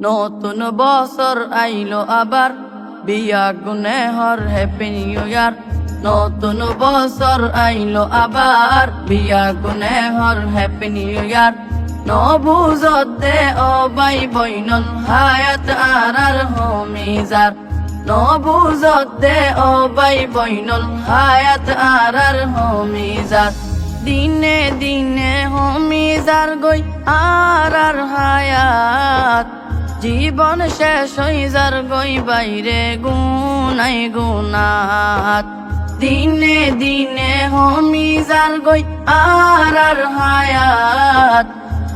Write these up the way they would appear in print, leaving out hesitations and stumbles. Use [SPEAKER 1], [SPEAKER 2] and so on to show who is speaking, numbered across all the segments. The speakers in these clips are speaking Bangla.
[SPEAKER 1] নতুন বছর আইলো আবার, বিয়া গুনে হর হ্যাপি নিউ ইয়ার। নতুন বছর আইলো আবার, বিয়া গুনে হর হ্যাপি নিউ ইয়ার। নবুজতে ও বাই বইনল হায়াত আর হোমিজার। নবুজতে ও বাই বইনল হায়াত আর হোমিজার। দিনে দিনে হোমিজার গই আর হায়াত, জীবন শেষ হই যার গই বাইরে গুনাই গুনাত। দিনে দিনে হোমিজার গই আর হায়াত,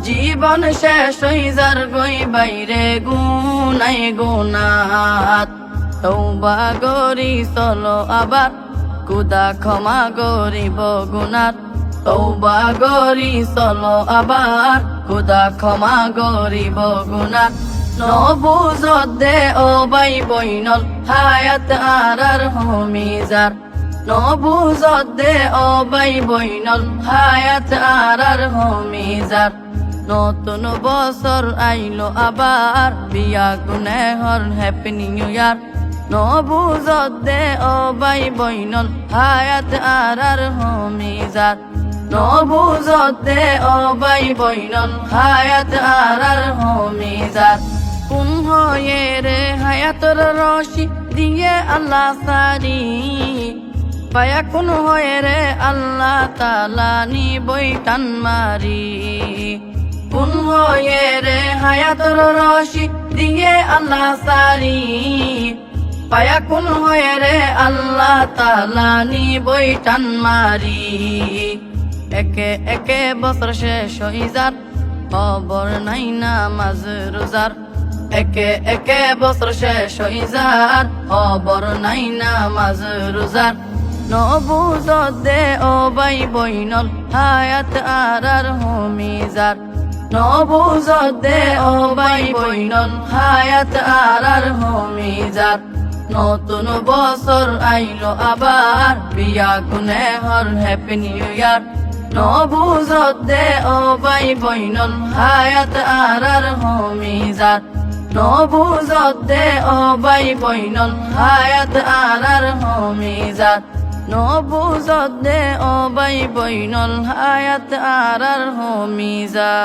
[SPEAKER 1] জীবন শেষ হই যার গই বাইরে গুনাই গুনাত। তওবা করি চলো আবার, খুদা ক্ষমা করিব গুনাত। তওবা করি চলো আবার, খুদা ক্ষমা করিব গুনাত। নবুজতে ও বাই বইনল হায়াত আর হোমিজার। নবুজতে ও বাই বইনল হায়াত আর হোমিজার। নতুন বছর আইলো আবার, বিয়া গুনে হর হ্যাপি নিউ ইয়ার। নবুজতে ও বাই বইনল হায়াত আর হোমিজার। নবুজতে ও বাই বইনল হায়াত আর হোমিজার। কোন হয়ে রে হায়াতর রশি দিয়ে আল্লাহ সারি, পায়া কোন হয়ে রে আল্লাহ তাআলা নিবই টান মারি। কোন হয়ে রে হায়াতর রশি দিয়ে আল্লাহ সারি, পায়া কোন হয়ে রে আল্লাহ তাআলা নিবই টান মারি। একে একে বছর শেষ হই যার, খবর নাই নামাজ রোজার। একে একে বছর শেষ হই যার, খবর নাই নামাজ রোজার। নবুজতে ও বাই বইনল হায়াত আর হোমিজার। নবুজতে ও বাই বইনল হায়াত আর হোমিজার। নতুন বছর আইলো আবার, বিয়া গুনে হর হ্যাপি নিউ ইয়ার। নবুজতে ও বাই বইনল হায়াত আর হোমিজার। নবুজতে ও বাই বইনল হায়াত আর হোমিজার। নবুজতে ও বাই বইনল হায়াত আর হোমিজার।